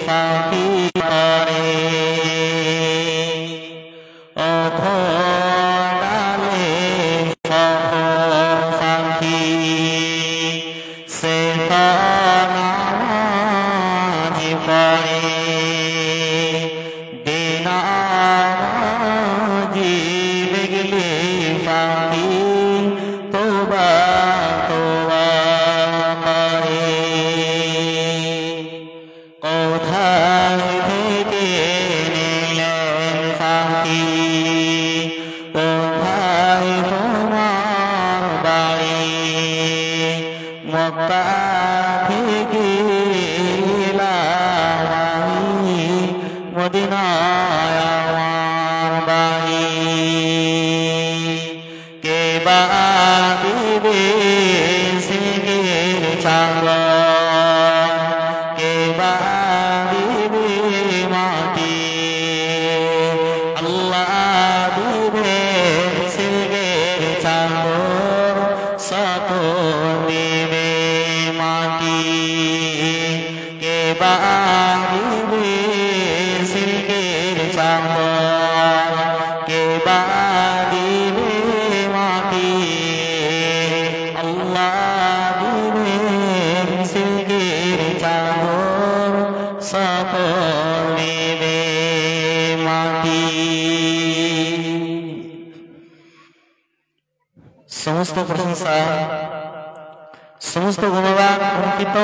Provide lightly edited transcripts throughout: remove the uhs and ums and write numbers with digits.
ফাঁকি করে অঘোড়ালে ফাঁকি সে নামাজি পড়ে বেনামাজি লেগলে ফাঁকি তোবা তোবা করে কোথায় থেকে নিলেন ফাঁকি কোথায় তোমার বাড়ি মক্কা থেকে লাওয়াহি মদিনায় আমার বাড়ি কে বা দিবে সিংহের চাঁদা কে বা দিবে মাটি আল্লাহ দিবে সিংহের চাঁদা সাত দিবে মাটি কে বা দিবে সিংহের চাঁদা কে বা দিবে মাটি আল্লাহ দিবে সিংহের চাঁদা সাত দিবে মাটি সমস্ত প্রশংসা সমস্ত গুণগান অর্পিত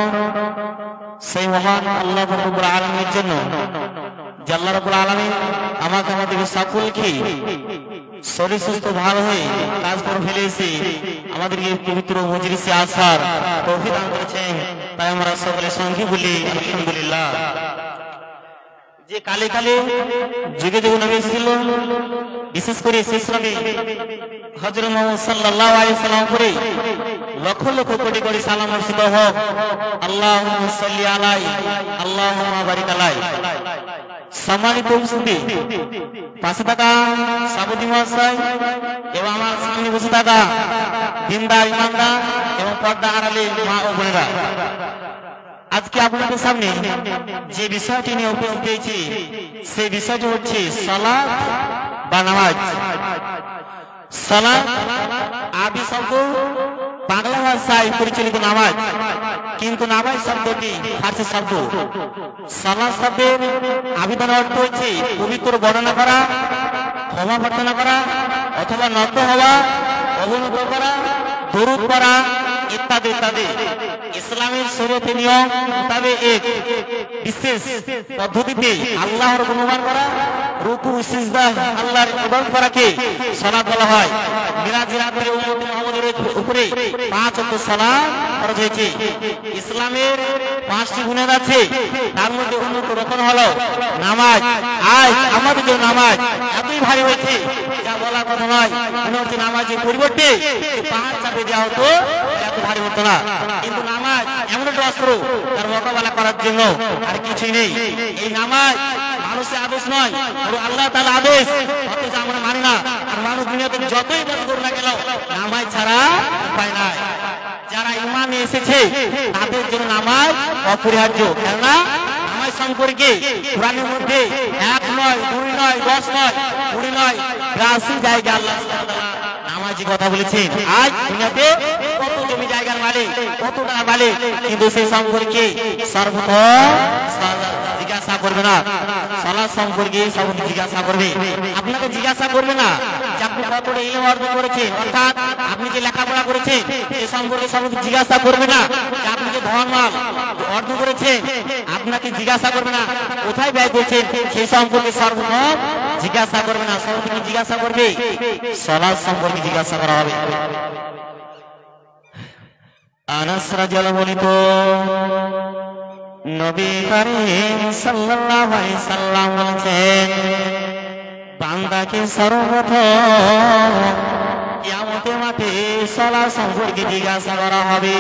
সেই মহান আল্লাহ রাব্বুল আলামিনের জন্য যে আল্লাহ রাব্বুল আলামিন আমাকে আমাদের সকলকে শরীর সুস্থ ভালো হয়ে কাজ করে ফেলেছি আমাদেরকে পবিত্র মজলিসে আসার তৌফিক দান করেছেন তাই আমরা সকলে সঙ্গে বলি আলহামদুলিল্লাহ যে কালে কালে যুগে যুগে নবী ছিল বিশেষ করে শেষ নবী হযরত মুহাম্মদ সাল্লাল্লাহু আলাইহি সাল্লাম করে লক্ষ লক্ষ কোটি কোটি সালাম বর্ষিত হোক আল্লাহুম্মা সাল্লি আলাইহি আল্লাহুম্মা বারিক আলাইহি সম্মানিত উপস্থিতি পাশে থাকা সাবুদ্দিন মহাশয় এবং আমার সামনে বসে থাকা দিনদার ইমানদার এবং পর্দা আড়ালে মা ও বোনেরা আজকে আপনাদের সামনে যে বিষয়টি নিয়ে উপস্থিত হয়েছি সেই বিষয়টি হচ্ছে সালাত বা নামাজ সালাত আরবি শব্দ বাংলা ভাষায় পরিচালিত নামাজ কিন্তু নামাজ শব্দটি ফার্সি শব্দ সালাত শব্দের আবিধান অর্থ হচ্ছে পবিত্র বর্ণনা করা ক্ষমা প্রার্থনা করা অথবা নত হওয়া অবনত করা দরুদ পড়া ইত্যাদি ইত্যাদি ইসলামের শরীয়তে নিয়ম মোতাবেক এক বিশেষ পদ্ধতিতে আল্লাহর গুণগান করা রুকু সিজদা আল্লাহর ইবাদত করাকে সালাত বলা হয় মিরাজের রাতে উম্মত মুহাম্মদের উপরে 5 ওয়াক্ত সালাত ফরজ হয়েছে ইসলামের 5টি গুণান আছে তার মধ্যে অন্যতম রকম হলো নামাজ আজ আমাদের যে নামাজ এতই ভারী হয়েছে যা বলার কথা নয় মনে হচ্ছে নামাজের পরিবর্তে পাহাড় চাপে দেওয়া হতো এত ভারী হতো না কিন্তু নামাজ এমন একটা অস্ত্র তার মোকাবেলা করার জন্য আর কিছুই নেই এই নামাজ মানুষের আদেশ নয় আল্লাহ তাআলা আদেশ অথচ আমরা মানি না আর মানুষ দুনিয়াতে যতই বড় করুক না কেন নামাজ ছাড়া উপায় নাই যারা ঈমান নিয়ে এসেছে তাদের জন্য নামাজ অপরিহার্য কেননা নামাজ সম্পর্কে কোরআনের মধ্যে 1 নয় 2 নয় 10 নয় 20 নয় 82 জায়গা আল্লাহ সুবহানাহু ওয়া তাআলা নামাজের কথা বলেছেন আজ দুনিয়াতে কত জমি জায়গার মালিক কত টাকার মালিক কিন্তু সেই সম্পর্কে সর্বপ্রথম জিজ্ঞাসা করবে না সালাত সম্পর্কে সর্বপ্রথম জিজ্ঞাসা করবে আপনাকে জিজ্ঞাসা করবে না যে আপনি কতটা ইলম অর্জন করেছেন অর্থাৎ আপনি যে লেখাপড়া করেছেন এই সম্পর্কে সর্বপ্রথম জিজ্ঞাসা করবে না যে আপনি যে ধন মাল অর্জন করেছেন আপনাকে জিজ্ঞাসা করবে না কোথায় ব্যয় করছেন সেই সম্পর্কে সর্বপ্রথম জিজ্ঞাসা করবে না সর্বপ্রথম জিজ্ঞাসা করবে সালাত সম্পর্কে জিজ্ঞাসা করা হবে আনাস রাদিয়াল্লাহু আনহু নবী করিম সাল্লাল্লাহু আলাইহি সাল্লাম বলেছেন বান্দাকে সর্বপ্রথম কিয়ামতের মাঠে সালাত সম্পর্কে জিজ্ঞাসা করা হবে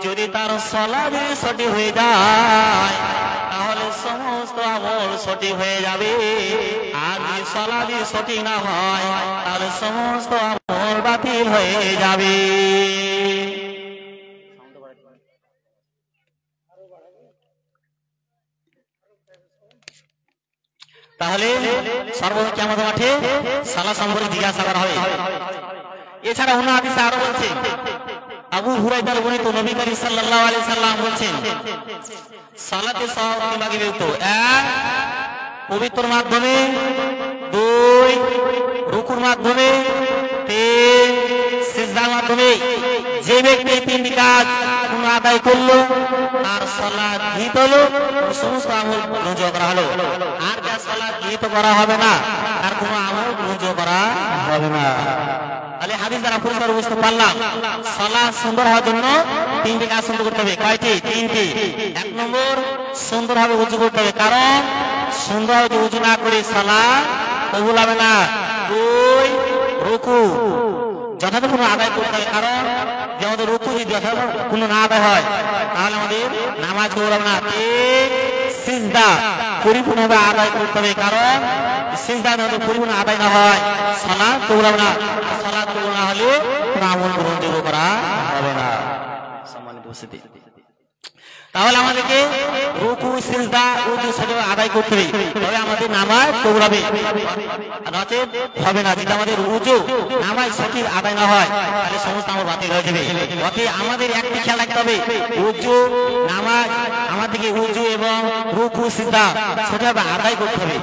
যদি তার সালাত সঠিক হয়ে যায় তাহলে সমস্ত আমল সঠিক হয়ে যাবে আর যদি সালাত সঠিক না হয় তাহলে সমস্ত আমল বাতিল হয়ে যাবে তাহলে সর্বদা কিয়ামতের মাঠে সালাত সম্পর্কে জিজ্ঞাসা করা হবে। এছাড়া অন্য হাদিসে আরো বলছে, আবু হুরায়রা বর্ণিত, নবী করিম সাল্লাল্লাহু আলাইহি সাল্লাম বলেছেন, সালাতে সওয়াব তিন ভাগে বিভক্ত। এক, পবিত্র মাধ্যমে; দুই, রুকুর মাধ্যমে; তিন, সিজদার মাধ্যমে। যে ব্যক্তি তিনটি কাজ কোন আদায় করলো তার সালাত গৃহীত হলো, সমস্ত আমল গ্রহণ করা হলো। আর যা সালাত গৃহীত করা হবে না তার কোনো আমল গ্রহণ করা হবে না। তাহলে হাদিস দ্বারা পরিষ্কার বুঝতে পারলাম, সালাত সুন্দর হওয়ার জন্য তিনটি কাজ সুন্দর করতে হবে। কয়টি? তিনটি। এক নম্বর, সুন্দরভাবে উযু করতে হবে, কারণ সুন্দরভাবে উযু না করে সালাত কবুল হবে না। দুই, রুকু যথাযথ আদায় করতে হবে, কারণ যে আমাদের রুকু যদি যথাযথ কোনো না আদায় হয় তাহলে আমাদের নামাজ কবুল হবে না। তিন, সিজদা পরিপূর্ণভাবে আদায় করতে হবে, কারণ সিজদা যদি পরিপূর্ণ আদায় না হয় সালাত কবুল হবে না। সালাত কবুল না হলে কোনো আমল গ্রহণযোগ্য করা হবে না। সম্মানিত উপস্থিতি, তাহলে আমাদেরকে রুকু, সিজদা, উযু সঠিকভাবে আদায় করতে হবে, তবে আমাদের নামাজ কবুল হবে, নচেৎ হবে না। যদি আমাদের উযু, নামাজ সঠিক আদায় না হয় তাহলে সমস্ত আমল বাতিল হয়ে যাবে। অতএব আমাদের একটি খেয়াল রাখতে হবে, উযু, নামাজ, আমাদেরকে উযু এবং রুকু, সিজদা সঠিকভাবে আদায় করতে হবে।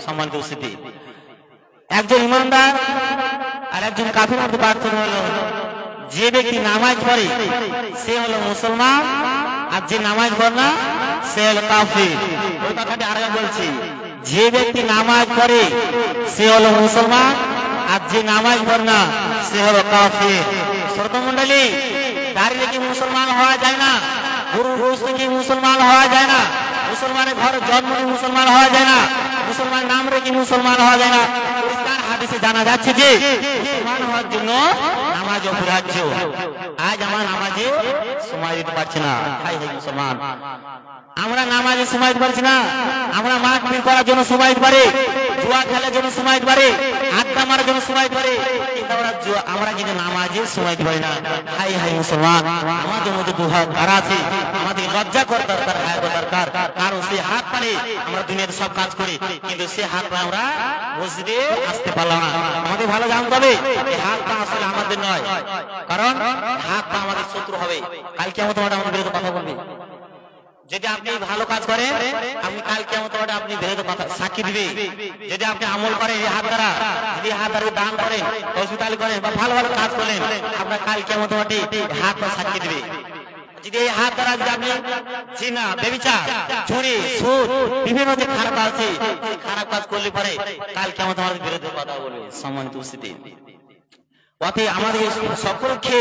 সম্মানিত উপস্থিতি, একজন ইমানদার আর একজন কাফিরের মধ্যে পার্থক্য হলো, যে ব্যক্তি নামাজ পড়ে সে হলো মুসলমান, আর যে নামাজ পড়ে না সে হলো কাফির। ওই কথাটি আরেকবার বলছি, যে ব্যক্তি নামাজ পড়ে সে হলো মুসলমান, আর যে নামাজ পড়ে না সে হলো কাফির। শ্রোতা মণ্ডলী, দাঁড়িয়ে কি মুসলমান হওয়া যায় না? গুরু ঘোষ থেকে মুসলমান হওয়া যায় না? মুসলমানের ঘরে জন্ম নিয়ে মুসলমান হওয়া যায় না? মুসলমান নাম রেখে মুসলমান হওয়া যায় না? পরিষ্কার হাদিসে জানা যাচ্ছে যে মুসলমান হওয়ার জন্য নামাজ অপরিহার্য। আজ আমরা নামাজে সময় দিতে পারছি না। হাই হাই মুসলমান, আমরা নামাজে সময় দিতে পারছি না। আমরা মারপিট করার জন্য সময় দিতে পারি, জুয়া খেলার জন্য সময় দিতে পারি, আড্ডা মারার জন্য সময় দিতে পারি, কিন্তু আমরা কিন্তু নামাজে সময় দিতে পারি না। হাই হাই মুসলমান, আমাদের মধ্যে দুহাত ধারা আছে, আমাদের লজ্জা করার দরকার, হায় দরকার। কারণ সে হাত পারে আমরা দুনিয়ার সব কাজ করি, কিন্তু সে হাত পা আমরা মসজিদে আসতে পারলাম না। আমাদের ভালো জানতে হবে এই হাত পা আসলে আমাদের নয়, কারণ হাত পা আমাদের শত্রু হবে। কালকে আমাদের আমাদের বিরুদ্ধে কথা বলবে। যদি আপনি ভালো কাজ করেন, আপনি কাল কিয়ামতের মাঠে আপনি বিরুদ্ধে কথা সাক্ষী দিবে। যদি আপনি আমল করেন এই হাত দ্বারা, যদি হাত দ্বারা দান করেন, হসপিটাল করেন বা ভালো ভালো কাজ করেন, আপনার কাল কিয়ামতের মাঠে হাত পা সাক্ষী দিবে। যদি এই হাত দ্বারা যদি আপনি জিনা, ব্যভিচার, চুরি, সুদ, বিভিন্ন যে খারাপ আছে খারাপ কাজ করলে পরে কাল কিয়ামতের মাঠে বিরুদ্ধে কথা বলবে। সম্মানিত উপস্থিতি, অতএব আমাদের সকলকে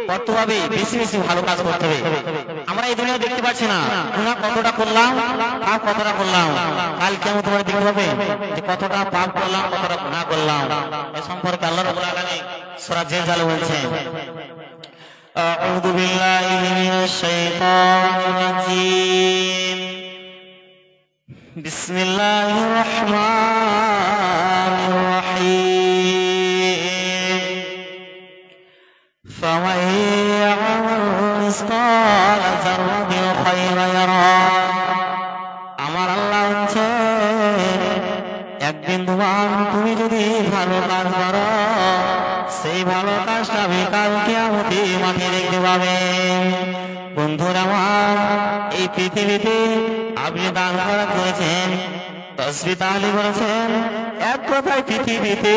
করতে হবে বেশি বেশি ভালো কাজ করতে হবে। আমরা এই দুনিয়া দেখতে পাচ্ছি না গুনাহ কতটা করলাম, পাপ কতটা করলাম। কাল কিয়ামত তোমার দেখতে হবে যে কতটা পাপ করলাম, কতটা গুনাহ করলাম। এই সম্পর্কে আল্লাহ রাব্বুল আলামিন সূরা জিলজিলা বলছেন, আউযু বিল্লাহি মিনাশ শাইতানির রাজীম, বিসমিল্লাহির রাহমানির রাহিম, فمن يعمل مثقال ذرة خيرا يره। আমার আল্লাহ বলছেন, এক বিন্দুমান তুমি যদি ভালো কাজ করো, সেই ভালো কাজটা আমি কাল কিয়ামতে মাঠে দেখতে পাবে। বন্ধুরা আমার, এই পৃথিবীতে আপনি দান করেছেন, তাসবিহ তাহলিল করেছেন, এক কথায় পৃথিবীতে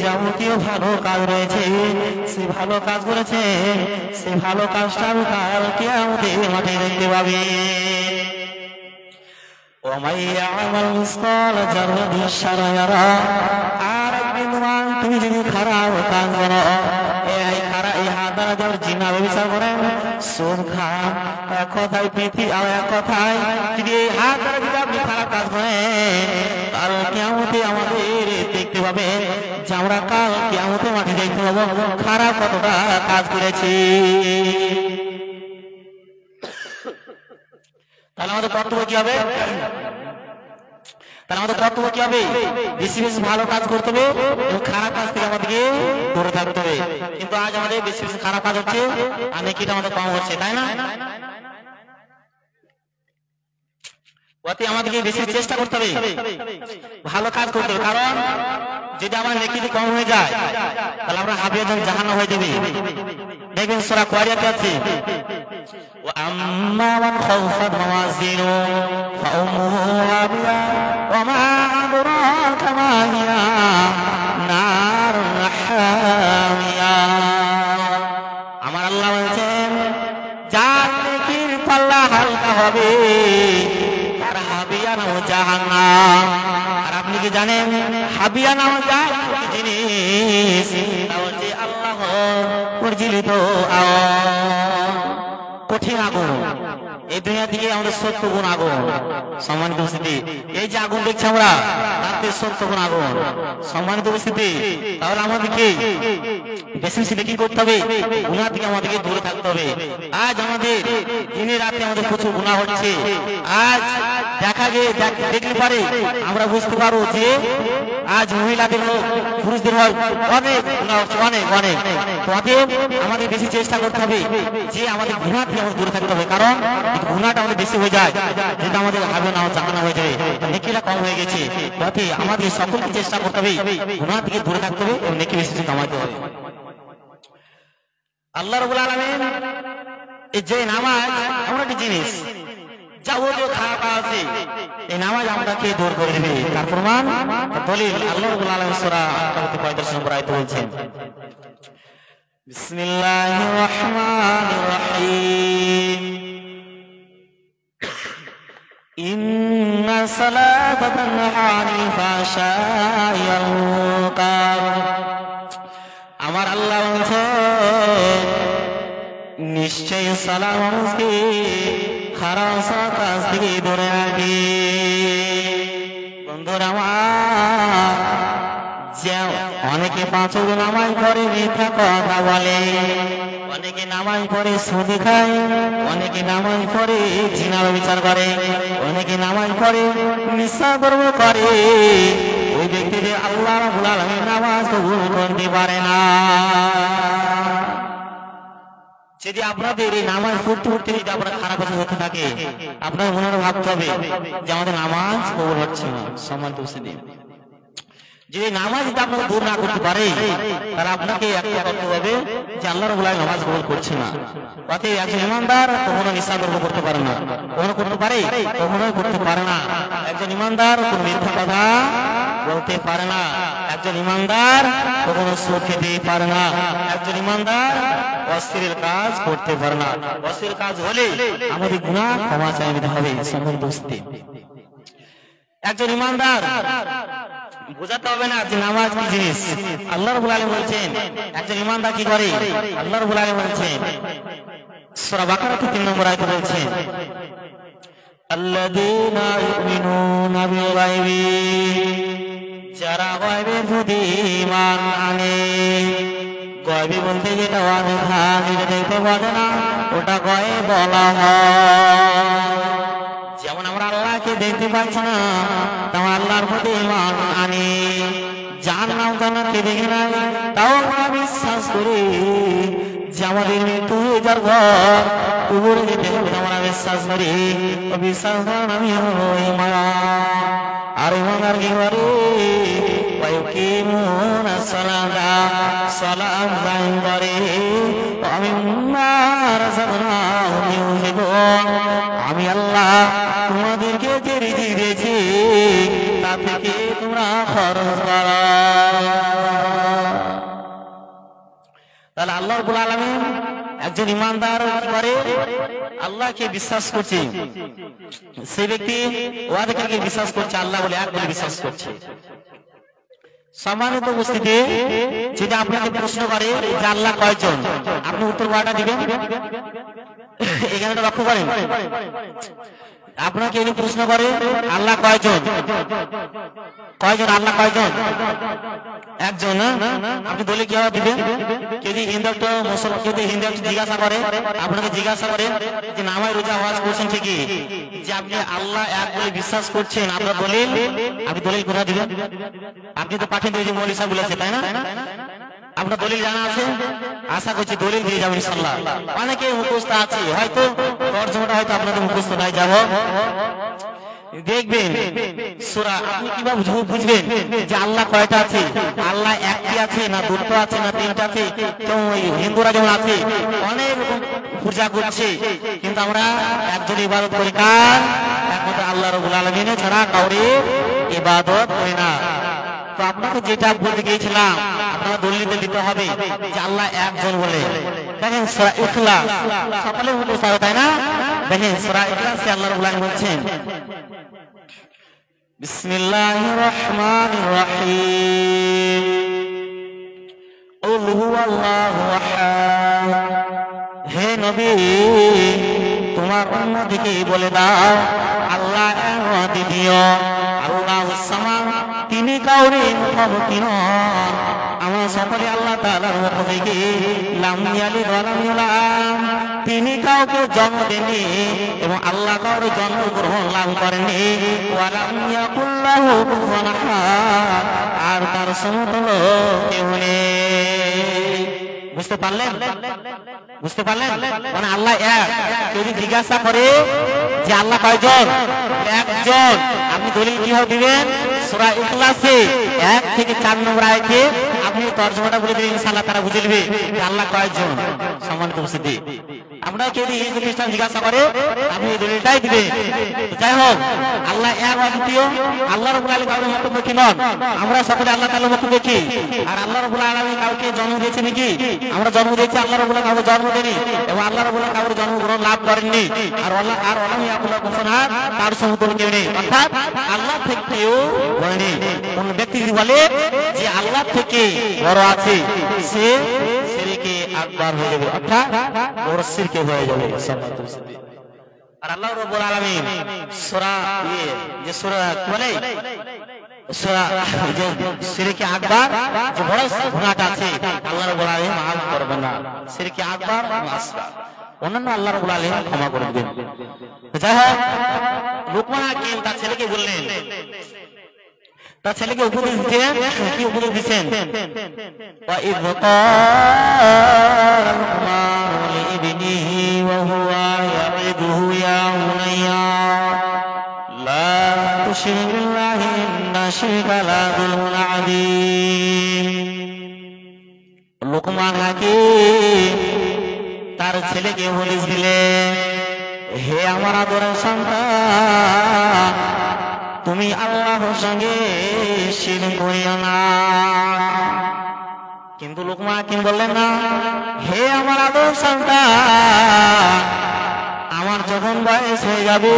যাবতীয় ভালো কাজ রয়েছে, সে ভালো কাজ করেছে, সে ভালো কাজটা আমি কাল কিয়ামতে মাঠে দেখতে পাবে। ومن يعمل مثقال ذرة شرا يره। আর বিন্দুমান তুমি যদি খারাপ কাজ করো, এই হাত দ্বারা যারা জিনা ব্যভিচার করেন, সুদ খান, এক কথায় পৃথিবী আর এক কথায় যদি এই হাত দ্বারা যদি আপনি খারাপ কাজ করেন, কাল কিয়ামতে আমাদের দেখতে পাবে যে আমরা কাল কিয়ামতে মাঠে দেখতে পাবো খারাপ কতটা কাজ করেছি। তাহলে আমাদের কর্তব্য কি হবে? বেশি বেশি ভালো কাজ করতে হবে এবং খারাপ কাজ থেকে আমাদেরকে দূরে থাকতে হবে। কিন্তু আজ আমাদের বেশি বেশি খারাপ কাজ হচ্ছে আর নেকিটা আমাদের কম হচ্ছে, তাই না? অতি আমাদেরকে বেশি চেষ্টা করতে হবে, ভালো কাজ করতে হবে। কারণ যদি আমার নেকি কম হয়ে যায় তাহলে আমরা হাবিয়া জাহান্নাম হয়ে যাবে। দেখবেন সূরা কোয়ারিয়াতে আছে وأما من خفت موازينه فأمه هاوية وما أدراك ما هي نار حامية। আমার আল্লাহ বলছেন যার নেকির পাল্লা হালকা হবে তার হাবিয়া নাম জাহান্নাম। আর আপনি কি জানেন হাবিয়া নাম জিনিস তাহলে আল্লাহ পরিচালিত কঠিন আগুন। এই দুনিয়া থেকে আমাদের 70 গুণ আগুন। সম্মানিত উপস্থিতি, এই যে আগুন দেখছি আমরা তাতে 70 গুণ আগুন। সম্মানিত উপস্থিতি, তাহলে আমাদেরকে বেশি বেশি কি করতে হবে? গুনাহ থেকে আমাদেরকে দূরে থাকতে হবে। আজ আমাদের দিনে রাতে আমাদের প্রচুর গুনাহ হচ্ছে। আজ দেখা গিয়ে দেখলে পারে আমরা বুঝতে পারবো যে আজ মহিলাদের হোক পুরুষদের হোক অনেক গুনাহ হচ্ছে, অনেক অনেক। অতএব আমাদের বেশি চেষ্টা করতে হবে যে আমাদের গুনাহ থেকে আমাদের দূরে থাকতে হবে। কারণ গুনাহটা আমাদের বেশি হয়ে যায়, যেটা আমাদের হবে না জাহান্নাম হয়ে যাবে, নেকিটা কম হয়ে গেছে। অতএব আমাদের সকলকে চেষ্টা করতে হবে গুনাহ থেকে দূরে থাকতে হবে এবং নেকি বেশি কামাতে হবে। আল্লাহ রাব্বুল আলামিন এই যে নামাজ এমন একটি জিনিস যাবতীয় খারাপ আছে, এই নামাজ আমাদেরকে দূর করে দেবে। তার প্রমাণ দলিল আল্লাহ রাব্বুল আলামিন সূরা আনকাবুত 45 নম্বর আয়াতে বলছেন বিসমিল্লাহির রহমানির রহিম ইন্না সালাতা তানহা আনিল ফাহশাই ওয়াল মুনকার। আমার আল্লাহ বলছেন নিশ্চয়ই সালাত মানুষকে খারাপ কাজ থেকে দূরে রাখে। বন্ধুরা আমার, যে অনেকে 5 ওয়াক্ত নামাজ পড়ে মিথ্যা কথা বলে, অনেকে নামাজ পড়ে সুদ খায়, অনেকে নামাজ পড়ে জিনা বিচার করে, অনেকে নামাজ পড়ে নিঃস্বার্থ করে, ওই ব্যক্তিদের আল্লাহ রাব্বুল আলামিন নামাজ কবুল করতে পারে না। যদি আপনাদের এই নামাজ পড়তে পড়তে যদি আপনার খারাপ কিছু হতে থাকে, আপনার মনে ভাবতে হবে যে আমাদের নামাজ কবুল হচ্ছে না। সম্মানিত উপস্থিতি, যদি নামাজ যদি আপনাকে দূর না করতে পারে তাহলে আপনাকে একটা করতে হবে যে আল্লাহ রাব্বুল আলামিন নামাজ কবুল করছে না। অতএব একজন ইমানদার কখনো নিঃস্বার্থ করতে পারে না, কখনো করতে পারে, কখনো করতে পারে না। একজন ইমানদার কোনো মিথ্যা কথা বলতে পারে না, একজন ইমানদার কখনো সুদ খেতে পারে না, একজন ইমানদার অশ্লীল কাজ করতে পারে না। অশ্লীল কাজ হলে আমাদের গুনাহ ক্ষমা চাইতে হবে। সম্মানিত উপস্থিতি, একজন ইমানদার বোঝাতে হবে না যে নামাজ কি জিনিস। আল্লাহ রাব্বুল আলামিন বলছেন একজন ইমানদার কি করে। আল্লাহ রাব্বুল আলামিন বলছেন সূরা বাকারা 3 নম্বর আয়াতে বলছেন আল্লাযীনা ইউমিনুনা বিল গায়বি, যারা গায়বের প্রতি ঈমান আনে। গায়বি বলতে যেটা অন্ধা, যেটা দেখতে পাবে না, ওটা গায়ব বলা হয়। যেমন আমরা আল্লাহকে দেখতে পাচ্ছি না, তেমন আল্লাহর প্রতি ঈমান আনি। জাহান্নাম জান্নাতকে দেখি নাই, তাও আমরা বিশ্বাস করি যে আমাদের মৃত্যু হয়ে যাওয়ার পর কবরে যেতে হবে, আমরা বিশ্বাস করি। ও বিশ্বাস করার আমি হলো ঈমান। আর ঈমান আর কি করে? ওয়ায়ুকিমুনা সালাতা, সালাত কায়েম করে। ওয়ামিম্মা রাযাকনাহুম ইউনফিকুন, আমি আল্লাহ তোমাদেরকে যে রিজিক দিয়েছি তা থেকে তোমরা খরচ করো। তাহলে আল্লাহ রাব্বুল আলামিন একজন ইমানদার কি করে? আল্লাহকে বিশ্বাস করছে, সেই ব্যক্তি ওয়াদাকে বিশ্বাস করছে, আল্লাহ বলে এক বলে বিশ্বাস করছে। সম্মানিত উপস্থিতি, যদি আপনাকে প্রশ্ন করে যে আল্লাহ কয়জন, আপনি উত্তর কোনটা দিবেন? এখানে লক্ষ্য করেন, আপনাকে এই প্রশ্ন করে আল্লাহ কয়জন, কয়জন আল্লাহ কয়জন? একজন। আপনি বলে কি হবে দিবেন? যদি হিন্দু একটা মুসলমান, যদি হিন্দু একটা জিজ্ঞাসা করে, আপনাকে জিজ্ঞাসা করে যে নামাজ রোজা হজ করছেন ঠিকই, যে আপনি আল্লাহ এক বলে বিশ্বাস করছেন, আপনার দলিল, আপনি দলিল কোথায় দিবেন? আপনি তো পাঠিয়ে দিয়েছেন মৌলভী সাহেব বলেছে, তাই না? আপনার দলিল জানা আছে? আশা করছি দলিল দিয়ে যাবেন ইনশাআল্লাহ। অনেকে মুখস্থ আছে, হয়তো তর্জমাটা হয়তো আপনাদের মুখস্থ নাই যাব। দেখবেন সূরা আপনি কিভাবে বুঝবেন যে আল্লাহ কয়টা আছে? আল্লাহ একটি আছে না দুটো আছে না তিনটা আছে? কেউ হিন্দুরা যেমন আছে অনেক রকম পূজা করছে, কিন্তু আমরা একজন ইবাদত করি কার? একমাত্র আল্লাহ রাব্বুল আলামিন ছাড়া কাউরে ইবাদত করি না। তো আপনাকে যেটা বলতে গিয়েছিলাম, আপনারা দলিল দিতে হবে যে আল্লাহ একজন বলে। দেখেন সূরা ইখলাস সকলের মতো সারা, তাই না? দেখেন সূরা ইখলাসে আল্লাহ রাব্বুল আলামিন বলছেন বিসমিল্লাহির রহমানির রহিম কুল হুয়াল্লাহু আহাদ। হে নবী তোমার উম্মতকে বলে দাও আল্লাহ দ্বিতীয়, আল্লাহুস সামাদ, তিনি কাউরে মুখাপেক্ষী নন। আমরা সকলে আল্লাহ তাআলার পক্ষ থেকে লাম ইয়ালিদ ওয়া লাম ইউলাদ, তিনি কাউকে জন্ম দেননি এবং আল্লাহ কাউরে জন্মগ্রহণ লাভ করেননি। ওয়া লাম ইয়াকুল লাহু কুফুয়ান আহাদ, আর তার সমতুল্য কেউ নেই। বুঝতে পারলেন? বুঝতে পারলেন? মানে আল্লাহ এক। যদি জিজ্ঞাসা করে যে আল্লাহ কয়জন? একজন। আপনি দলিল কিভাবে দিবেন? সূরা ইখলাসে 1 থেকে 4 নম্বর আয়াতে আপনি তরজমাটা বলে দিবেন, ইনশাআল্লাহ তারা বুঝে নেবে যে আল্লাহ কয়জন। সম্মানিত উপস্থিতি, আমরা যদি হিন্দু খ্রিস্টান জিজ্ঞাসা করে আপনি এই দলিলটাই দিবেন। যাই হোক, আল্লাহ এক অদ্বিতীয়, আল্লাহ রাব্বুল আলামিন কাউকে মুখাপেক্ষী নন। আমরা সকলে আল্লাহ তাআলার মুখাপেক্ষী। আর আল্লাহ রাব্বুল আলামিন কাউকে জন্ম দিয়েছে নাকি? আমরা জন্ম দিয়েছি, আল্লাহ রাব্বুল আলামিন কাউকে জন্ম দেননি এবং আল্লাহ রাব্বুল আলামিন কাউকে জন্মগ্রহণ লাভ করেননি। আর ওয়ালাম ইয়াকুল লাহু কুফুয়ান আহাদ, তার সমতুল্য কেউ নেই। অর্থাৎ আল্লাহ থেকে কেউ বড় নেই। কোন ব্যক্তি যদি বলে যে আল্লাহ থেকে বড় আছে, সে শিরকে আকবার হয়ে যাবে, অর্থাৎ বড় শিরকে হয়ে যাবে। আর আল্লাহ রাব্বুল আলামিন সূরা যে সূরা কি বলে, সূরা যে শিরকে আকবার, যে বড় গুনাহটা আছে আল্লাহ রাব্বুল আলামিন মাফ করবেন না। শিরকে আকবার অন্যান্য আল্লাহ রাব্বুল আলামিন ক্ষমা করে দিবেন। যাই হোক, লুকমান হাকিম তার ছেলেকে বললেন, তার ছেলেকে উপদেশ দিচ্ছেন। কি উপদেশ দিচ্ছেন? ওয়া ইয ক্বালা লুকমানু লিইবনিহি ওয়া হুয়া ইয়াইদুহু ইয়া বুনাইয়া লা তুশরিক বিল্লাহি ইন্না শিরকা লা যুলমুন আযীম। লুকমান হাকিম তার ছেলেকে উপদেশ দিলেন, হে আমার আদরের সন্তান, তুমি আল্লাহর সঙ্গে শিরক করিও না। কিন্তু লুকমান হাকিম বললেন না, হে আমার আদরের সন্তান, আমার যখন বয়স হয়ে যাবে,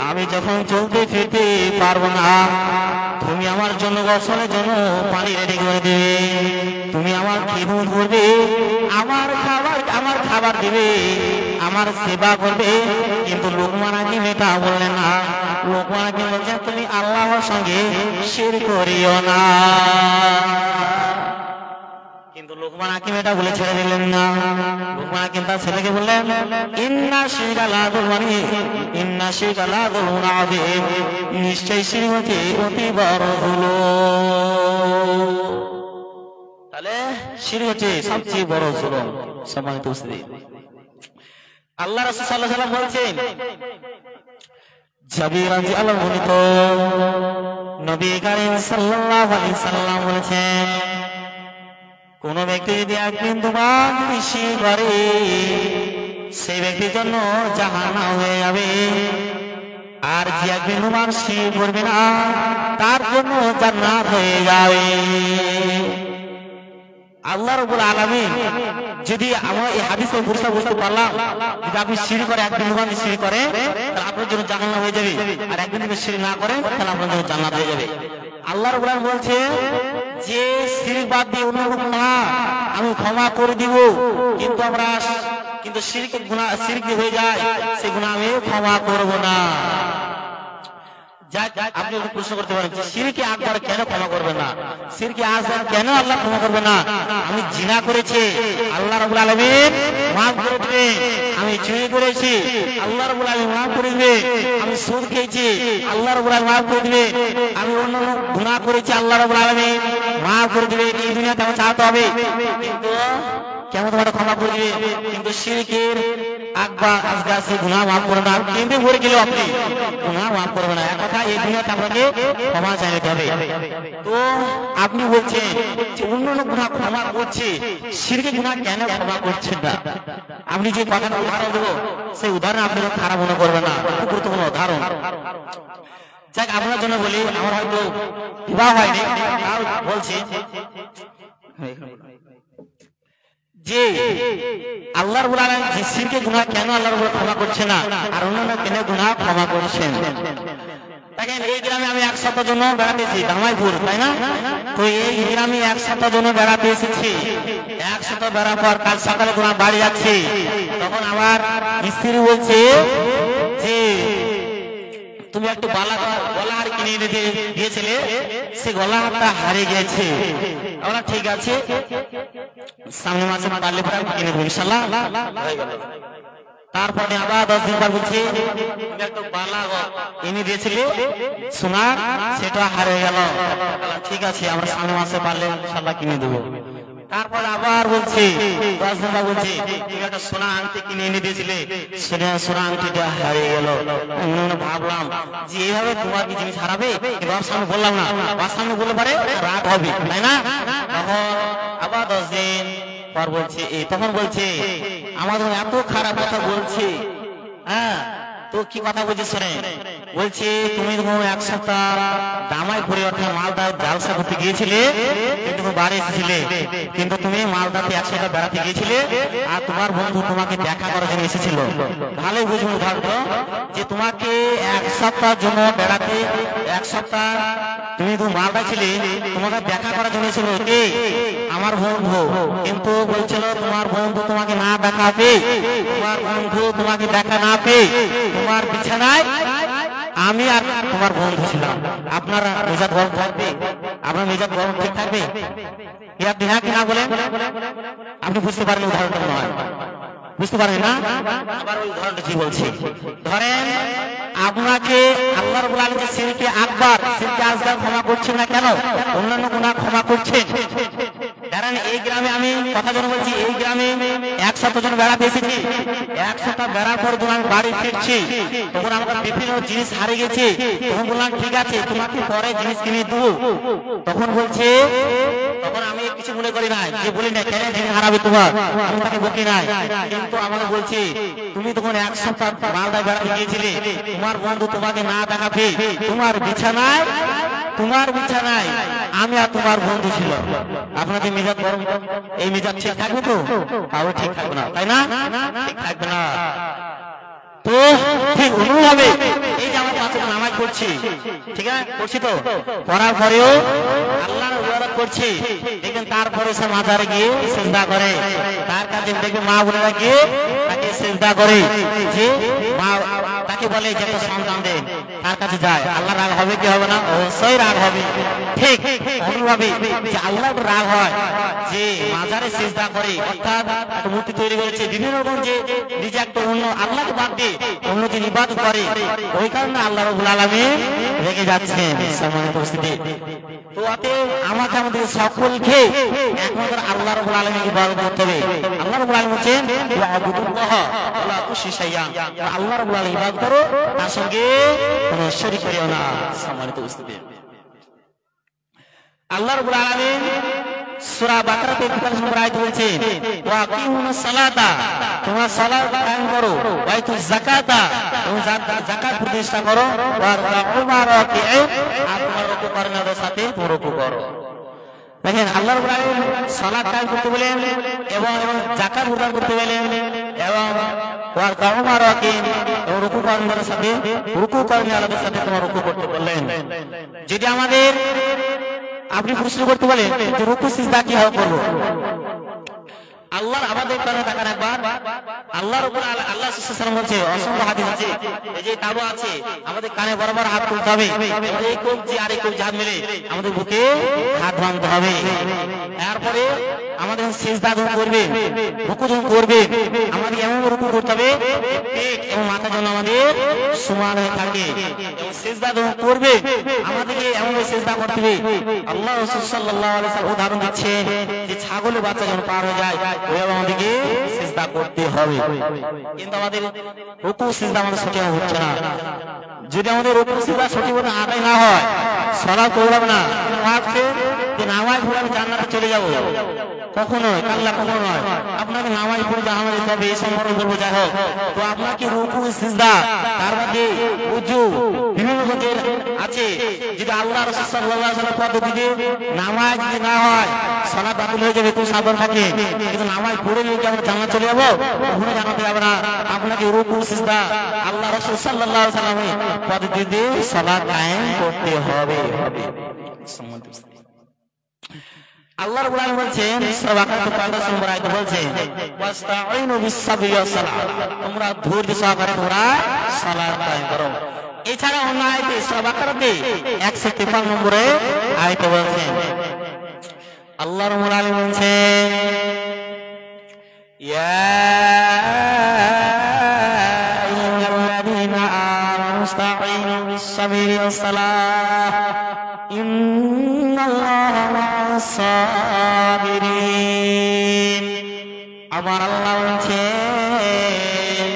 আমি যখন চলতে ফিরতে পারবো না, তুমি আমার জন্য গোসলের জন্য পানি রেডি করে দেবে, তুমি আমার খিদমত করবে, আমার খাবার দেবে, আমার সেবা করবে। কিন্তু লুকমান হাকিম এটা বললেন না। লুকমান হাকিম বলছেন তুমি আল্লাহর সঙ্গে শিরক করিও না। কিন্তু লুকমান হাকিম এটা বলে ছেড়ে দিলেন না। লুকমান হাকিম তার ছেলেকে বললেন, ইন্না শিরকা লা যুলমুন আযীম, নিশ্চয়ই শিরক হচ্ছে অতি বড় জুলুম। তাহলে শিরক হচ্ছে সবচেয়ে বড় জুলুম। সম্মানিত উপস্থিতি, আল্লাহ রাসূল সাল্লাল্লাহু আলাইহি ওয়াসাল্লাম বলছেন, জাবির রাদিয়াল্লাহু আনহু নবী করিম সাল্লাল্লাহু আলাইহি ওয়াসাল্লাম বলেছেন, কোন ব্যক্তি যদি একদিন দুবার শিরক করে, সেই ব্যক্তির জন্য জাহান্নাম হয়ে যাবে। আর যে একদিন দুবার শিরক করবে না, তার জন্য জান্নাত হয়ে যাবে। আল্লাহ রাব্বুল আলামিন যদি আমরা এই হাদিসের পরিষ্কার বুঝতে পারলাম, যদি আপনি শিরক করে একদিন দুবার শিরক করে, তাহলে আপনার জন্য জাহান্নাম হয়ে যাবে। আর একদিন যদি শিরক না করে, তাহলে আপনার জন্য জান্নাত হয়ে যাবে। আল্লাহ রাব্বুল আলামিন বলছে যে শিরক বাদ দিয়ে অন্য গুনাহ আমি ক্ষমা করে দিব, কিন্তু শিরকের গুনাহ শিরক হয়ে যায়, সেই গুনাহ আমি ক্ষমা করব না। আপনি প্রশ্ন করতে পারেন যে শিরকে আকবার কেন ক্ষমা করবে না, শিরকে আসগার কেন আল্লাহ ক্ষমা করবে না? আমি জিনা করেছি, আল্লাহ রাব্বুল আলামিন মাফ করে দিবেন। আমি চুরি করেছি, আল্লাহ রাব্বুল আলামিন মাফ করে দিবেন। আমি সুদ খেয়েছি, আল্লাহ রাব্বুল আলামিন মাফ করে দিবেন। আমি অন্যান্য গুনাহ করেছি, আল্লাহ রাব্বুল আলামিন মাফ করে দিবেন। এই দুনিয়াতে আমার চাইতে হবে, কিন্তু কেমন তোমার ক্ষমা করে দিবে, কিন্তু শিরকের আকবার আসগার সে গুনাহ মাফ করে না। কিন্তু মরে গেলেও আপনি গুনাহ মাফ করবে না, এক কথা এই দুনিয়াতে আপনাকে ক্ষমা চাইতে হবে। তো আপনি বলছেন যে অন্যান্য গুনাহ ক্ষমা করছে, শিরকের গুনাহ কেন ক্ষমা করছেন না? আপনি যে কথাটা উদাহরণ দেবো সেই উদাহরণ আপনি খারাপ মনে করবেন না, খুব গুরুত্বপূর্ণ উদাহরণ। যাক আপনার জন্য বলি, আমার হয়তো বিবাহ হয়নি, তাও বলছি যে আল্লাহ রাব্বুল আলামিন যে শিরকের গুনাহ কেন আল্লাহ রাব্বুল ক্ষমা করছে না আর অন্যান্য কেন গুনাহ ক্ষমা করছেন। দেখেন এই গ্রামে আমি এক সপ্তাহ জন্য বেড়াতে এসেছি, দামাইপুর, তাই না? তো এই গ্রামে এক সপ্তাহ জন্য বেড়াতে এসেছি। এক সপ্তাহ বেড়ার পর কাল সকালে তোমার বাড়ি যাচ্ছি, তখন আমার স্ত্রী বলছে যে তুমি একটু গলাহার কিনে এনে দিয়েছিলে, সে গলাহারটা হারিয়ে গেছে। আমরা ঠিক আছে, সামনে মাসে পারলে পরে কিনে দেবো ইনশাআল্লাহ। তারপরে আবার 10 দিন পর বলছি একটু বালা এনে দিয়েছিলে সোনা, সেটা হারিয়ে গেল। ঠিক আছে, আমরা সামনে মাসে পারলে ইনশাআল্লাহ কিনে দেবো। তারপর আবার বলছি 10 দিন পর বলছি তুমি একটা সোনা আংটি কিনে এনে দিয়েছিলে, সোনা আংটিটা হারিয়ে গেল। ভাবলাম যে এইভাবে তোমার কি জিনিস হারাবে, এবার সামনে বললাম না, বাবার সামনে বললে পারে রাগ হবে, তাই না? তখন আবার 10 দিন পর বলছে, তখন বলছে আমাদের এত খারাপ কথা বলছে। হ্যাঁ, তো কি কথা বলছে শোনে, বলছে তুমি এক সপ্তাহ দামাইপুরে অর্থাৎ মালদায় জালসা করতে গিয়েছিলে, কিন্তু বাড়ি এসেছিলে, কিন্তু তুমি মালদাতে এক সপ্তাহ বেড়াতে গিয়েছিলে আর তোমার বন্ধু তোমাকে দেখা করার জন্য এসেছিল। ভালোই বুঝবো ধরো যে তোমাকে এক সপ্তাহের জন্য বেড়াতে, এক সপ্তাহ তুমি তো মালদা ছিলে, তোমাকে দেখা করার জন্য এসেছিল কে? আমার বন্ধু। কিন্তু বলছিল তোমার বন্ধু তোমাকে না দেখা পেয়ে, তোমার বন্ধু তোমাকে দেখা না পেয়ে তোমার বিছানায় আমি আর তোমার বন্ধু ছিলাম। আপনার মেজাজ গরম থাকবে? আপনার মেজাজ গরম ঠিক থাকবে? আপনি হ্যাঁ কি না বলেন? আপনি বুঝতে পারেন উদাহরণটা নয়, বুঝতে পারেন না? আবার ওই উদাহরণটা কি বলছি, ধরেন আপনাকে আল্লাহ রাব্বুল আলামিন যে শিরকে আকবার, শিরকে আসগার ক্ষমা করছেন না কেন, অন্যান্য গুনাহ ক্ষমা করছেন। কারণ এই গ্রামে আমি কথা জন্য বলছি, এই গ্রামে এক সপ্তাহ জন বেড়াতে এসেছি। এক সপ্তাহ বেড়ার পর যখন আমি বাড়ি ফিরছি, তখন আমার বিভিন্ন জিনিস হারিয়ে গেছে। তখন বললাম ঠিক আছে তোমাকে পরে জিনিস কিনে দেবো। তখন বলছে, তখন আমি কিছু মনে করি নাই, যে বলি না কেন জিনিস হারাবে তোমার, আমি তাকে বকি নাই। কিন্তু আমাকে বলছে তুমি তখন এক সপ্তাহ মালদায় বেড়াতে গিয়েছিলে, তোমার বন্ধু তোমাকে না দেখা পেয়ে তোমার বিছানায় আমি আর তোমার বন্ধু ছিল। আপনাদের মেজাজ গরম, এই মেজাজ ঠিক থাকবে তো? তাও ঠিক থাকবে না, তাই না? ঠিক থাকবে না। তো ঠিক অনুভাবে এই যে আমার পাঁচ ওয়াক্ত নামাজ পড়ছি, ঠিক আছে পড়ছি, তো পড়ার পরেও আল্লাহর ইবাদত করছি, দেখবেন তারপরে সে মাজারে গিয়ে সিজদা করে, তার কাছে দেখবেন মা বোনেরা গিয়ে তাকে সিজদা করে, যে মা তাকে বলে যে একটা সন্তান দে, তার কাছে যায়। আল্লাহ রাগ হবে কি হবে না? অবশ্যই রাগ হবে। ঠিক অনুভাবে যে আল্লাহ রাগ হয় যে মাজারে সিজদা করে, অর্থাৎ একটা মূর্তি তৈরি করেছে, বিভিন্ন রকম যে নিজে একটা অন্য আল্লাহকে বাদ দিয়ে অন্য যে ইবাদত করে, ওই কারণে আল্লাহ রাব্বুল আলামিন রেগে যাচ্ছেন। সম্মানিত উপস্থিতি, তো অতএব আমাকে আমাদের সকলকে একমাত্র আল্লাহ রাব্বুল আলামিনকে ইবাদত করতে হবে। আল্লাহ রাব্বুল আলামিন বলেন ওয়াবুদুল্লাহ ওয়া লা তুশরিকু শাইআ, আল্লাহ রাব্বুল আলামিন ইবাদত করো, তার সঙ্গে কোনো শরীক করিও না। সম্মানিত উপস্থিতি, আল্লাহ রাব্বুল আলামিন সূরা বাকারাতে 41 নম্বর আয়াতে বলেছেন ওয়া আকিমুস সালাতা, তোমরা সালাত কায়েম করো, ওয়া আতুজ যাকাতা, তোমরা যাকাত প্রতিষ্ঠা করো, ওয়া রাকুমা রাকিঈন, আর তোমরা রুকু করার সাথে রুকু করো। দেখেন আল্লাহ রাব্বুল আলামিন সালাত কায়েম করতে বলেন এবং যাকাত প্রদান করতে বলেন এবং ওয়া রাকুমা রাকিঈন, রুকু করার সাথে রুকু করার সাথে তোমরা রুকু করতে বললেন। যদি আমাদের আপনি প্রশ্ন করতে বলেন যে রুকু সিজদা কিভাবে করব, আল্লাহর আমাদের কানে তাকান একবার। আল্লাহর উপর আল্লাহ সাল্লাল্লাহু বলছে, অসংখ্য হাদিস আছে, এই যে তাবু আছে, আমাদের কানে বরাবর হাত তুলতে হবে, এই কবজি আর এই কবজি হাত মিলে আমাদের বুকে হাত বাঁধতে হবে। এরপরে আমাদের সিজদা যখন করবে, রুকু যখন করবে, আমাদের এমন রুকু করতে হবে পেট এবং মাথা যেন আমাদের সমান হয়ে থাকে। এবং সিজদা যখন করবে আমাদেরকে এমন সিজদা করতে হবে, আল্লাহ রাসূল সাল্লাল্লাহু আলাইহি ওয়াসাল্লাম উদাহরণ দিচ্ছে যে ছাগলের বাচ্চা যখন পার হয়ে যায় ওইভাবে আমাদেরকে সিজদা করতে হবে। কিন্তু আমাদের রুকু সিজদা আমাদের সঠিক হচ্ছে না। যদি আমাদের রুকু সিজদা সঠিকভাবে আদায় না হয় সালাত করব না, ভাবছে যে নামাজ পড়ে আমি জান্নাতে চলে যাব, কখনো কাল্লা কখনো নয়। আপনাকে নামাজ পড়ে জাহান্নামে যেতে হবে এই সম্পর্কে বলবো। যাই হোক, তো আপনাকে রুকু সিজদা তার মধ্যে উজু বিভিন্ন রকমের আছে। যদি আল্লাহ রাসূল সাল্লাল্লাহু আলাইহি ওয়াসাল্লাম পদ্ধতিতে নামাজ যদি না হয় সালাত বাতিল হয়ে যাবে, তো সাবধান থাকে। কিন্তু নামাজ পড়ে নিয়ে কি আমরা জান্নাতে চলে যাব? কখনো জান্নাতে যাব না। আপনাকে রুকু সিজদা আল্লাহ রাসূল সাল্লাল্লাহু আলাইহি ওয়াসাল্লামের পদ্ধতিতে সালাত কায়েম করতে হবে। আল্লাহ রাব্বুল আলামিন বলছেন সূরা বাকারা 15 নম্বর আয়াতে বলছেন ওয়াস্তাঈনু বিস-সাবরি ওয়াস-সালাহ, তোমরা ধৈর্য সহকারে তোমরা সালাত কায়েম করো। এছাড়া অন্য আয়াতে সূরা বাকারাতে 153 নম্বরে আয়াতে বলছেন আল্লাহ রাব্বুল আলামিন বলছেন ইয়া আইয়ুহাল্লাযীনা আমানু ইসতাঈনু বিস-সাবরি ওয়াস-সালাহ ইন্নাল্লাহা মা'আস-সাবিরিন। আমার আল্লাহ বলছেন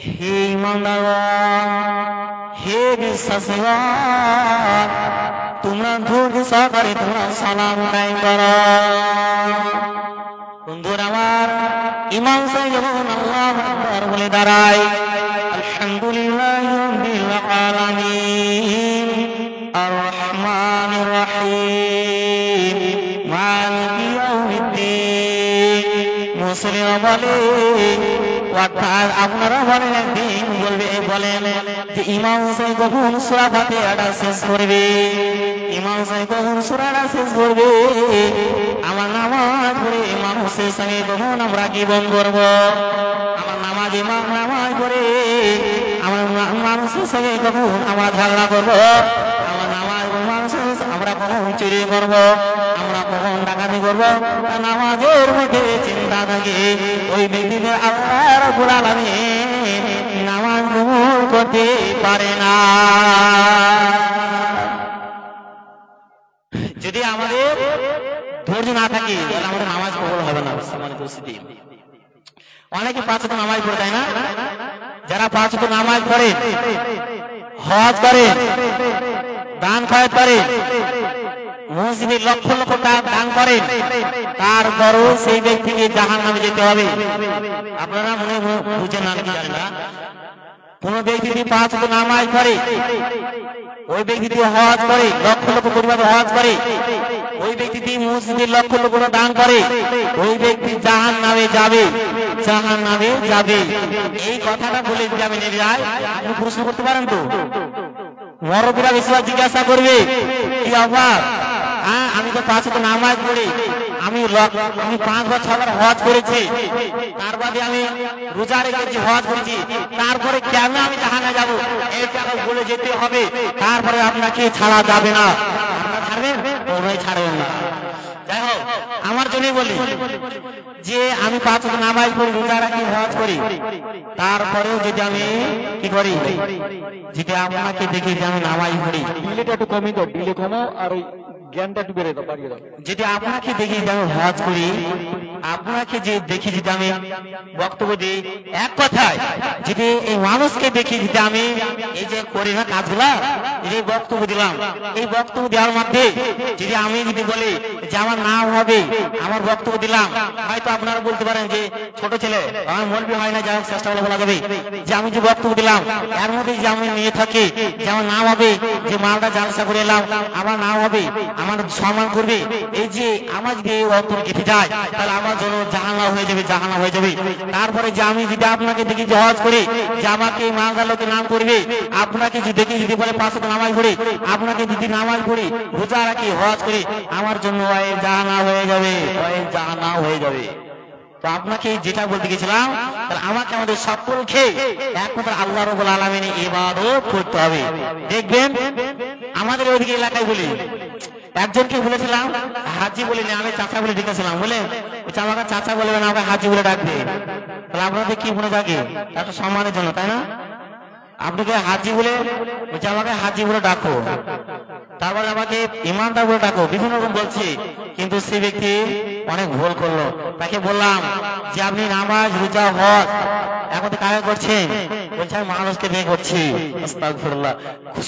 হে ঈমানদারগণ, হে বিশ্বাসীগণ, তোমরা ধৈর্য সহকারে তোমরা সালাত কায়েম করো। বন্ধুরা আমার, ইমাম সাহেব যখন আল্লাহু আকবার বলে দাঁড়ায়, আলহামদুলিল্লাহি রাব্বিল আলামিন আর রহমানির রহিম মালিকি ইয়াউমিদ্দিন, মুসলিম বলে অর্থাৎ আপনারা বলেন একদিন বলেন যে ইমাম সাহেব কখন সূরা ফাতিহাটা শেষ করবে, ইমাম সাহেব কখন সূরাটা শেষ করবে, আমার নামাজ পড়ে ইমাম শেষ সঙ্গে কখন আমরা কি বন্ধ করব, আমার নামাজ ইমাম নামাজ পড়ে আমার মানুষের সঙ্গে কখন আমরা ঝগড়া করব, আমার নামাজ মানুষের আমরা কখন চুরি করব, আমরা কখন ডাকাতি করব, নামাজের মধ্যে চিন্তা থাকে ওই ব্যক্তিদের আল্লাহ রাব্বুল আলামিন নামাজ কবুল করতে পারে না। যদি আমাদের ধৈর্য না থাকে তাহলে আমাদের নামাজ কবুল হবে না। অনেকে 5 ওয়াক্ত নামাজ পড়ে তাই না? যারা 5 ওয়াক্ত নামাজ পড়ে, হজ করে, দান খয়রাত করে, মসজিদে লক্ষ লক্ষ টাকা দান করেন, তারপরও সেই ব্যক্তিকে জাহান্নামে যেতে হবে। আপনারা মনে বুঝেন না কি জানেন না? কোন ব্যক্তি যদি 5 ওয়াক্ত নামাজ পড়ে, ওই ব্যক্তি যদি হজ করে, লক্ষ লক্ষ পরিবার হজ করে, ওই ব্যক্তি যদি মসজিদে লক্ষ লক্ষ দান করে, ওই ব্যক্তি জাহান্নামে যাবে, জাহান্নামে যাবে। এই কথাটা বলে যাবে না যায়। আপনি প্রশ্ন করতে পারেন তো, মুরব্বিরা বেশিরভাগ জিজ্ঞাসা করবে কি আবার আমি তো 5 ওয়াক্ত নামাজ পড়ি, আমি 5 বা 6 বার হজ করেছি, তার বাদে আমি রোজা রেখেছি, হজ করেছি, তারপরে কেন আমি জাহান্নামে যাব? এটা বলে যেতে হবে, তারপরে আপনাকে ছাড়া যাবে না। আপনারা ছাড়বেন? ওরাই ছাড়বেন না। যাই হোক, আমার জন্যই বলি যে আমি 5 ওয়াক্ত নামাজ পড়ি, রোজা রাখি, হজ করি, তারপরেও যদি আমি কি করি, যদি আপনাকে দেখি যে আমি নামাজ পড়ি, ডিলেটা একটু কমই দাও, ডিলে কমাও আর ওই জ্ঞানটা একটু বেড়ে দাও, বাড়িয়ে দাও। যদি আপনাকে দেখি যে আমি হজ করি, আপনাকে যে দেখি যদি আমি বক্তব্য দিই, এক কথায় যদি এই মানুষকে দেখি যদি আমি এই যে করি না কাজগুলা, এই বক্তব্য দিলাম, এই বক্তব্য দেওয়ার মধ্যে যদি আমি যদি বলি যে আমার নাম হবে, আমার বক্তব্য দিলাম, হয়তো আপনারা বলতে পারেন যে ছোট ছেলে, আমার মৌলবি হয় না, যাই হোক চেষ্টা করে বলা যাবে যে আমি যে বক্তব্য দিলাম এর মধ্যে যে আমি নিয়ে থাকি যে আমার নাম হবে, যে মালটা জালসা করে এলাম আমার নাম হবে, আমার সম্মান করবে, এই যে আমার যদি অন্তর কেটে যায় তাহলে আমার জন্য জাহান্নাম হয়ে যাবে, জাহান্নাম হয়ে যাবে। তারপরে যে আমি যদি আপনাকে দেখি যে হজ করি, যে আমাকে মালদা লোকে নাম করবে, আপনাকে যদি দেখি যদি বলে 5 ওয়াক্ত নামাজ পড়ি, আপনাকে যদি নামাজ পড়ি, রোজা রাখি, হজ করি, আমার জন্য জাহান্নাম হয়ে যাবে, জাহান্নাম হয়ে যাবে। তো আপনাকে যেটা বলতে গেছিলাম, তাহলে আমাকে আমাদের সকলকে একমাত্র আল্লাহ রাব্বুল আলামিনের ইবাদত করতে হবে। দেখবেন আমাদের ওইদিকে এলাকায় বলি একজনকে বলেছিলাম হাজি বলিনি, আমি চাচা বলে ডেকেছিলাম, বলে আমাকে চাচা বলবে না, আমাকে হাজি বলে ডাকবে। তাহলে আপনাদের কি মনে থাকে? একটা সম্মানের জন্য, তাই না? আপনাকে হাজি বলে, আমাকে হাজি বলে ডাকো, তারপরে আমাকে ইমানদার বলে ডাকো, বিভিন্ন রকম বলছি। কিন্তু সে ব্যক্তি অনেক ভুল করলো। তাকে বললাম যে আপনি নামাজ রোজা হজ এখন তো কাজ করছেন, বলছে আমি মানুষকে বিয়ে করছি। আস্তাগফিরুল্লাহ,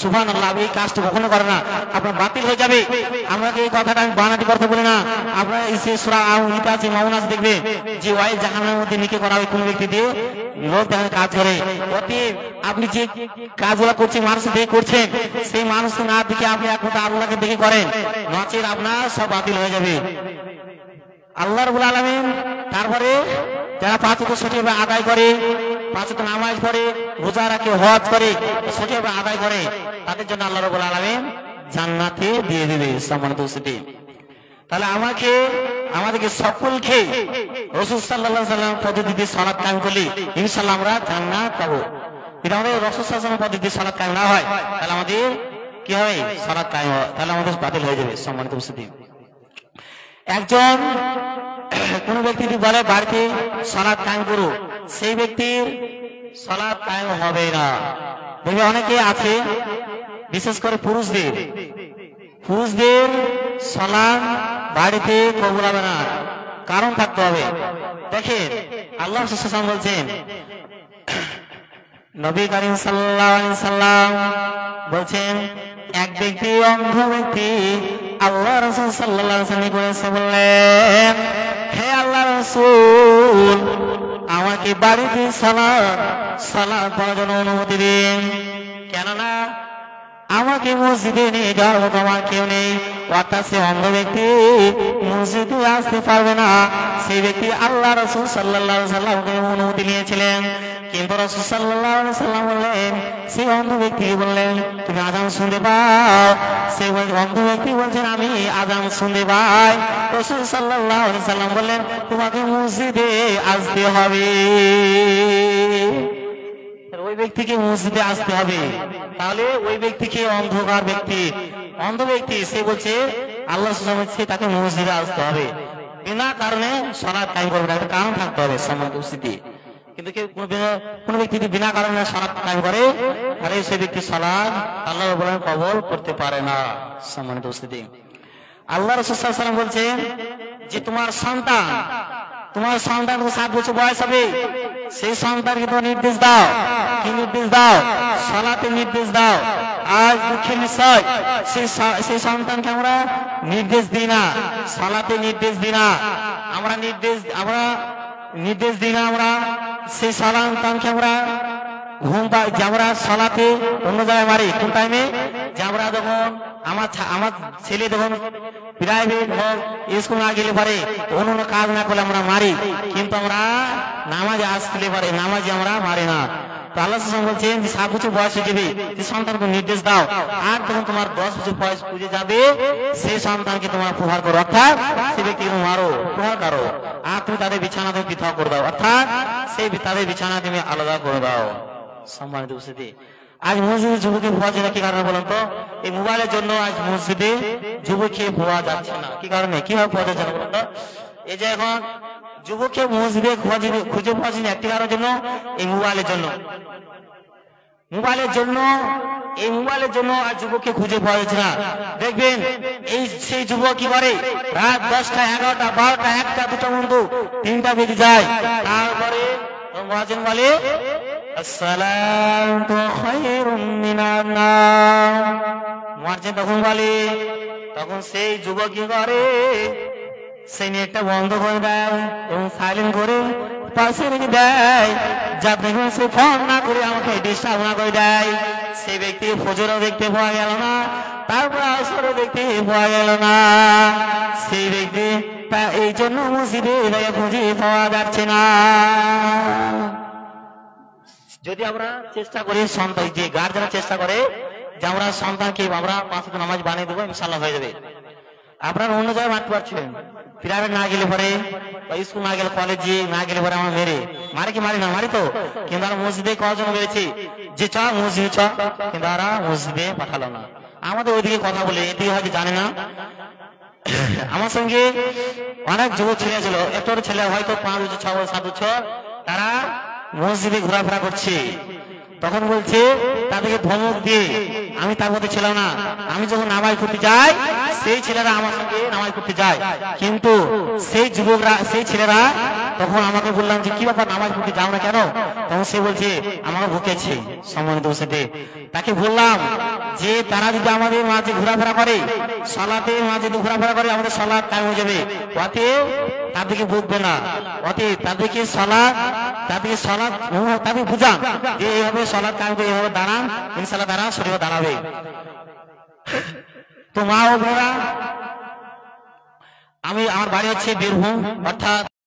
সুবহানাল্লাহ, এই কাজটা কখনো করে না, আপনার বাতিল হয়ে যাবে। আমাকে এই কথাটা আমি বানাটি করতে বলি না। আপনার এই সূরা আল-ইতা আছে, মাউনাস দেখবে যে ওয়াই জাহান্নামের মধ্যে নিকে করা হয় কোন ব্যক্তি দিয়ে লোক দেখেন কাজ করে। অতএব আপনি যে কাজগুলো করছেন মানুষ দেখে করছেন, সেই মানুষ না দেখে আপনি একমাত্র আল্লাহকে দেখে করেন, নচেত আপনার সব বাতিল হয়ে যাবে। আল্লাহ রাব্বুল আলামিন তারপরে যারা পাঁচ ওয়াক্ত সঠিকভাবে আদায় করে, পাঁচ ওয়াক্ত নামাজ পড়ে, রোজা রাখে, হজ করে, সঠিকভাবে আদায় করে, তাদের জন্য আল্লাহ রাব্বুল আলামিন জান্নাতে দিয়ে দেবে সম্মানিত উপস্থিতি। তাহলে আমাদেরকে সকলকে রাসূল সাল্লাল্লাহু আলাইহি ওয়াসাল্লাম পদ্ধতিতে সালাত কায়েম করলে ইনশাআল্লাহ আমরা জান্নাত পাবো। যদি আমাদের রাসূল সাল্লাল্লাহু আলাইহি ওয়াসাল্লাম পদ্ধতিতে সালাত কায়েম না হয়, তাহলে আমাদের কি হয়? সালাত কায়েম হয়, তাহলে আমাদের বাতিল হয়ে যাবে সম্মানিত উপস্থিতি। একজন কোন ব্যক্তি যদি বলে বাড়িতে সালাত কায়েম করো, সেই ব্যক্তির সালাত কায়েম হবে না। দেখবে অনেকে আছে, বিশেষ করে পুরুষদের সালাত বাড়িতে কবুল হবে না, কারণ থাকতে হবে। দেখেন আল্লাহ রাসূল সাল্লাল্লাহু আলাইহি ওয়াসাল্লাম বলছেন, নবী করিম সাল্লাল্লাহু আলাইহি ওয়াসাল্লাম বলছেন, এক ব্যক্তি অন্ধ ব্যক্তি আল্লাহ রাসূল সাল্লাল্লাহু আলাইহি ওয়াসাল্লাম বললেন, হে আল্লাহ রাসূল, আমাকে বাড়িতে সালাত পড়ার জন্য অনুমতি দিন, কেননা আমাকে মসজিদে নিয়ে যাওয়ার মতো আমার কেউ নেই। অর্থাৎ সে অন্ধ ব্যক্তি মসজিদে আসতে পারবে না। সেই ব্যক্তি আল্লাহ রাসূল সাল্লাল্লাহু আলাইহি ওয়াসাল্লামকে অনুমতি নিয়েছিলেন, কিন্তু রাসূল সাল্লাল্লাহু আলাইহি ওয়াসাল্লাম বললেন, সেই অন্ধ ব্যক্তি বললেন, তুমি আযান শুনতে পাও? সেই অন্ধ ব্যক্তি বলছেন, আমি আযান শুনতে পাই। রাসূল সাল্লাল্লাহু আলাইহি ওয়াসাল্লাম বললেন, তোমাকে মসজিদে আসতে হবে, ওই ব্যক্তিকে মসজিদে আসতে হবে। তাহলে ওই ব্যক্তিকে অন্ধ ব্যক্তি সে বলছে আল্লাহ বলছে তাকে মসজিদে আসতে হবে, বিনা কারণে সালাত কায়েম করবে না, একটা কারণ থাকতে হবে সম্মানিত উপস্থিতি। কিন্তু কোন ব্যক্তি যদি বিনা কারণে সালাত কায়েম করে, তাহলে সেই ব্যক্তি সালাত আল্লাহ কবুল করতে পারে না সম্মানিত উপস্থিতি। আল্লাহ রাসূল সাল্লাল্লাহু আলাইহি ওয়াসাল্লাম বলছেন যে তোমার সন্তান 7 বছর বয়স হবে, সেই সন্তানকে তোমার নির্দেশ দাও। কি নির্দেশ দাও? সালাতের নির্দেশ দাও। আজ দুঃখের বিষয়, সেই সন্তানকে আমরা নির্দেশ দিই না, সালাতে নির্দেশ দিই না, আমরা নির্দেশ দিই না। আমরা সেই সন্তানকে আমরা ঘুম পাই যে আমরা সালাতে অন্য জায়গায় মারি। কোন টাইমে? যে আমরা যখন আমার ছেলে যখন প্রাইভেট হোক স্কুল না গেলে পারে, অন্য কাজ না করলে আমরা মারি, কিন্তু আমরা নামাজে আসলে পারে নামাজে আমরা মারি না। তো আল্লাহ বলছেন যে 7 বছর বয়স হয়ে যাবে, সেই সন্তানকে নির্দেশ দাও। আর যখন তোমার 10 বছর বয়স পুজে যাবে, সেই সন্তানকে তোমরা প্রহার করো, অর্থাৎ সেই ব্যক্তিকে মারো, প্রহার করো। আর তুমি তাদের বিছানা তুমি পৃথক করে দাও, অর্থাৎ তাদের বিছানা তুমি আলাদা করে দাও সম্মানিত উপস্থিতি। আজ মসজিদে যুবকে ভুয়া যায় না, কি কারণে বলেন তো? এই মোবাইলের জন্য আজ মসজিদে যুবককে ভুয়া যাচ্ছে না। কি কারণে? কিভাবে ভুয়া যাচ্ছে না বলেন তো? এই যে এখন যুবককে মসজিদে খুঁজে পাওয়া যায় একটি কারণের জন্য, এই মোবাইলের জন্য আজ যুবককে খুঁজে পাওয়া যাচ্ছে না। দেখবেন সেই যুবক কি করে, রাত 10টা 11টা 12টা 1টা 2টা পর্যন্ত 3টা বেজে যায়, তারপরে মুয়াজ্জিন বলে আসসালাতু খায়রুম মিনান নাওম, মুয়াজ্জিন তখন বলে, তখন সেই যুবক কি করে, সেই নেটটা বন্ধ করে দেয় এবং সাইলেন্ট করে পাশে রেখে দেয়, যাতে সে ফোন না করে আমাকে ডিস্টার্ব না করে দেয়। সেই ব্যক্তি ফজরও দেখতে পাওয়া গেল না, তারপর আসরও দেখতে পাওয়া গেল না। সেই ব্যক্তি এই জন্য মসজিদে খুঁজে পাওয়া যাচ্ছে না। যদি আমরা চেষ্টা করি, সন্তান যে গার্জেনরা চেষ্টা করে যে আমরা সন্তানকে আমরা 5 ওয়াক্ত নামাজ বানিয়ে দেবো, ইনশাআল্লাহ হয়ে যাবে। আপনারা অন্য জায়গায় মারতে পারছেন, প্রাইভেট না গেলে পরে বা স্কুল না গেলে কলেজে না গেলে পরে আমরা মারি কি মারি না? মারি তো। কিন্তু আমরা মসজিদে কজন বেড়েছি যে চ মসজিদে চ, কিন্তু আমরা মসজিদে পাঠালো না। আমাদের ওইদিকে কথা বলে, এদিকে হয়তো জানে না, আমার সঙ্গে অনেক যুবক ছেলে ছিল, একটা ছেলে হয়তো 5 বছর 6 বছর 7 বছর, তারা মসজিদে ঘোরাফেরা করছে। তখন বলছে তাদেরকে ধমক দিয়ে, আমি তার মধ্যে ছিলাম না, আমি যখন নামাজ পড়তে যাই সেই ছেলেরা আমার সঙ্গে নামাজ পড়তে যায়, কিন্তু সেই যুবকরা সেই ছেলেরা তখন আমাকে বললাম যে কি ব্যাপার নামাজ পড়তে যাও না কেন? তখন সে বলছে আমাকে ভুকেছে সম্মানিত সাথে। তাকে বললাম যে তারা যদি আমাদের মাঝে ঘোরাফেরা করে, সালাতে মাঝে ঘোরাফেরা করে, আমাদের সালাত কায়েম হয়ে যাবে। অতএব তাদেরকে বুঝবে না, অতএব তাদেরকে সালাত তাদের বুঝান যে এইভাবে সালাত কায়েম করে এইভাবে দাঁড়ান, ইনশাআল্লাহ তারা শরীরে দাঁড়াবে। তো মা ও বোনেরা, আমার বাড়ি হচ্ছে বীরভূম, অর্থাৎ